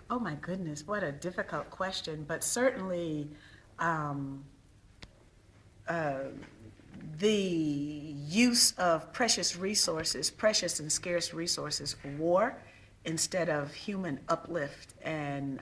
Oh my goodness, what a difficult question, but certainly um, the use of precious resources, precious and scarce resources for war instead of human uplift and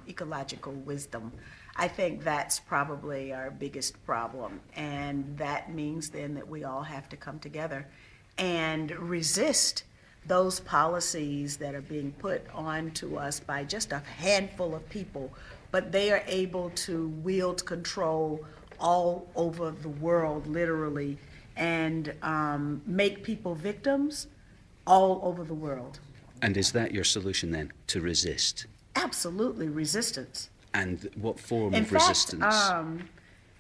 ecological wisdom. I think that's probably our biggest problem. And that means then that we all have to come together and resist those policies that are being put onto us by just a handful of people, but they are able to wield control all over the world, literally, and make people victims all over the world. And is that your solution then, to resist? Absolutely, resistance. And what form In of fact, resistance?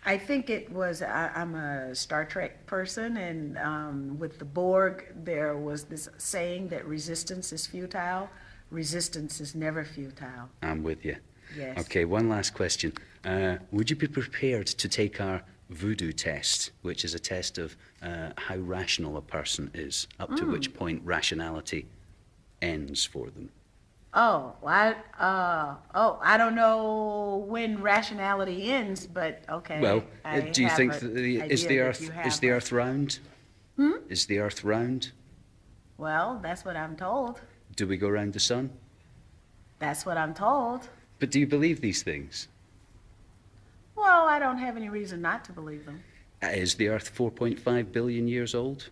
I think it was, I'm a Star Trek person, and with the Borg, there was this saying that resistance is futile. Resistance is never futile. I'm with you. Yes. Okay, one last question. Would you be prepared to take our voodoo test, which is a test of how rational a person is, up to which point rationality ends for them? Oh, I don't know when rationality ends, but okay. Well, I do you have think an that is idea the that Earth you is have the a- Earth round? Is the Earth round? Well, that's what I'm told. Do we go round the sun? That's what I'm told. But do you believe these things? Well, I don't have any reason not to believe them. Is the Earth 4.5 billion years old?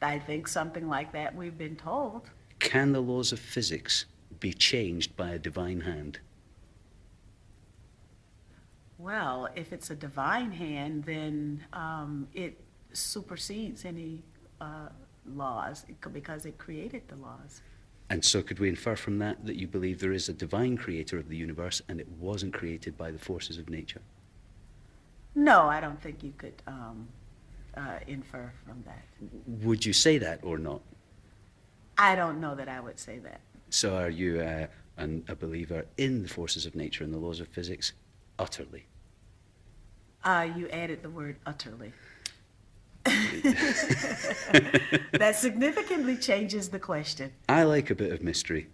I think something like that we've been told. Can the laws of physics be changed by a divine hand? Well, if it's a divine hand, then it supersedes any laws because it created the laws. And so could we infer from that that you believe there is a divine creator of the universe and it wasn't created by the forces of nature? No, I don't think you could infer from that. Would you say that or not? I don't know that I would say that. So are you a believer in the forces of nature and the laws of physics? Utterly. You added the word utterly. That significantly changes the question. I like a bit of mystery.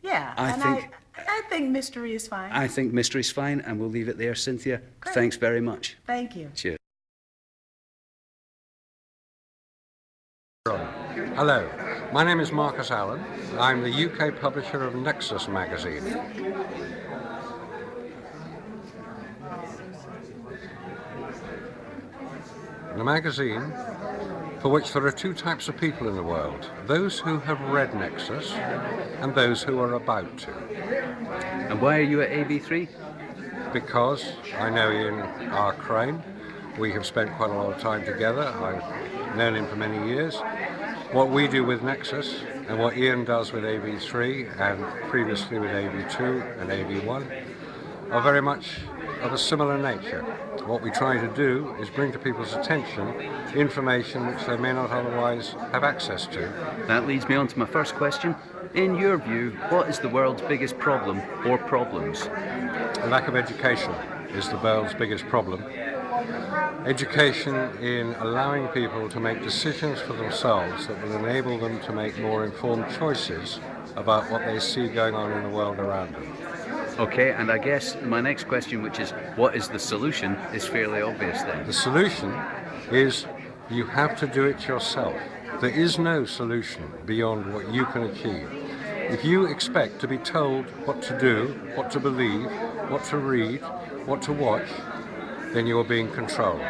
Yeah, I think mystery is fine. I think mystery's fine, and we'll leave it there. Cynthia, Great. thanks very much. Thank you. Cheers. Hello, my name is Marcus Allan. I'm the UK publisher of Nexus magazine. The magazine for which there are two types of people in the world, those who have read Nexus and those who are about to. And why are you at AV3? Because I know Ian R. Crane. We have spent quite a lot of time together. I've known him for many years. What we do with Nexus and what Ian does with AV3 and previously with AV2 and AV1 are very much of a similar nature. What we try to do is bring to people's attention information which they may not otherwise have access to. That leads me on to my first question. In your view, what is the world's biggest problem or problems? The lack of education is the world's biggest problem. Education in allowing people to make decisions for themselves that will enable them to make more informed choices about what they see going on in the world around them. Okay, and I guess my next question, which is what is the solution, is fairly obvious then. The solution is you have to do it yourself. There is no solution beyond what you can achieve. If you expect to be told what to do, what to believe, what to read, what to watch, then you are being controlled.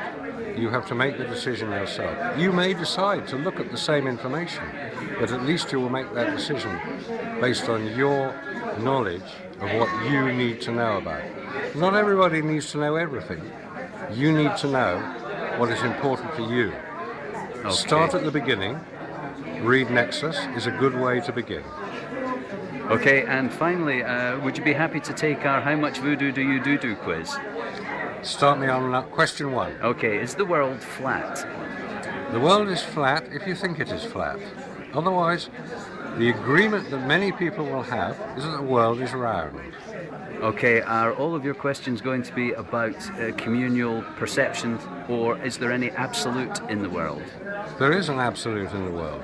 You have to make the decision yourself. You may decide to look at the same information, but at least you will make that decision based on your knowledge of what you need to know about. Not everybody needs to know everything. You need to know what is important for you. Okay. Start at the beginning. Read Nexus is a good way to begin. Okay, and finally, would you be happy to take our How Much Voodoo Do You Do quiz? Start me on question 1. Okay, is the world flat? The world is flat if you think it is flat. Otherwise, the agreement that many people will have is that the world is round. Okay, are all of your questions going to be about communal perception, or is there any absolute in the world? There is an absolute in the world.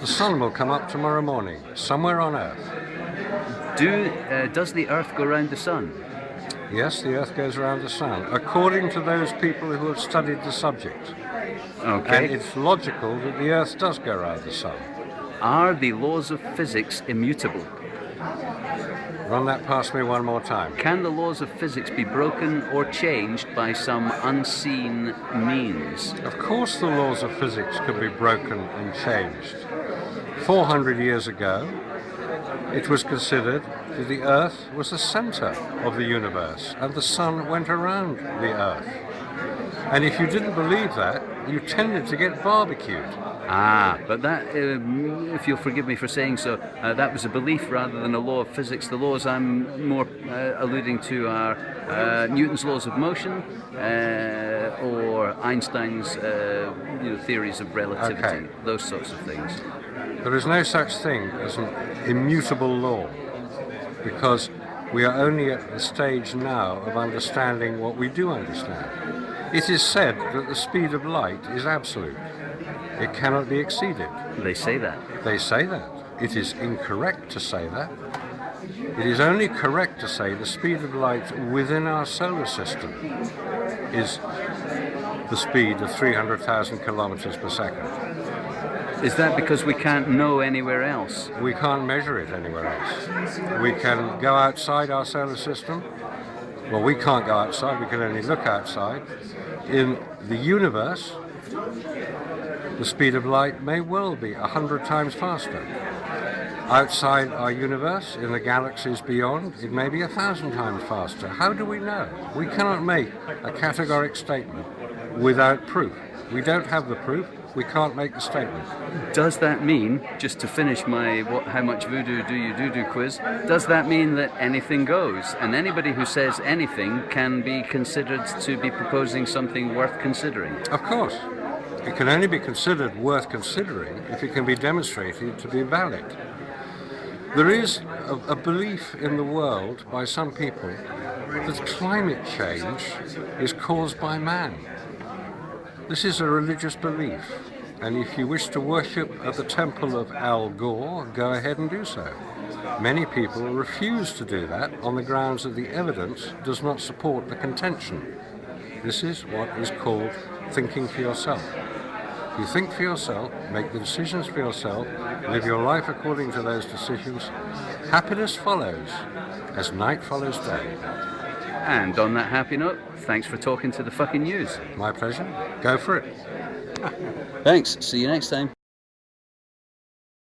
The sun will come up tomorrow morning, somewhere on Earth. Does the Earth go round the sun? Yes, the Earth goes around the sun, according to those people who have studied the subject. And Okay. it's logical that the Earth does go around the sun. Are the laws of physics immutable? Run that past me one more time. Can the laws of physics be broken or changed by some unseen means? Of course the laws of physics can be broken and changed. 400 years ago, it was considered that the Earth was the center of the universe and the sun went around the Earth. And if you didn't believe that, you tended to get barbecued. But that, if you'll forgive me for saying so, that was a belief rather than a law of physics. The laws I'm more alluding to are Newton's laws of motion or Einstein's theories of relativity, Okay. those sorts of things. There is no such thing as an immutable law, because we are only at the stage now of understanding what we do understand. It is said that the speed of light is absolute. It cannot be exceeded. They say that. They say that. It is incorrect to say that. It is only correct to say the speed of light within our solar system is the speed of 300,000 kilometers per second. Is that because we can't know anywhere else? We can't measure it anywhere else. We can go outside our solar system. Well, we can't go outside, we can only look outside. In the universe, the speed of light may well be 100 times faster. Outside our universe, in the galaxies beyond, it may be 1,000 times faster. How do we know? We cannot make a categoric statement without proof. We don't have the proof, we can't make the statement. Does that mean, just to finish my how much voodoo do you do quiz, does that mean that anything goes? And anybody who says anything can be considered to be proposing something worth considering? Of course. It can only be considered worth considering if it can be demonstrated to be valid. There is a belief in the world by some people that climate change is caused by man. This is a religious belief, and if you wish to worship at the temple of Al Gore, go ahead and do so. Many people refuse to do that on the grounds that the evidence does not support the contention. This is what is called thinking for yourself. You think for yourself, make the decisions for yourself, live your life according to those decisions. Happiness follows as night follows day. And on that happy note, thanks for talking to the fucking news. My pleasure. Go for it. Thanks. See you next time.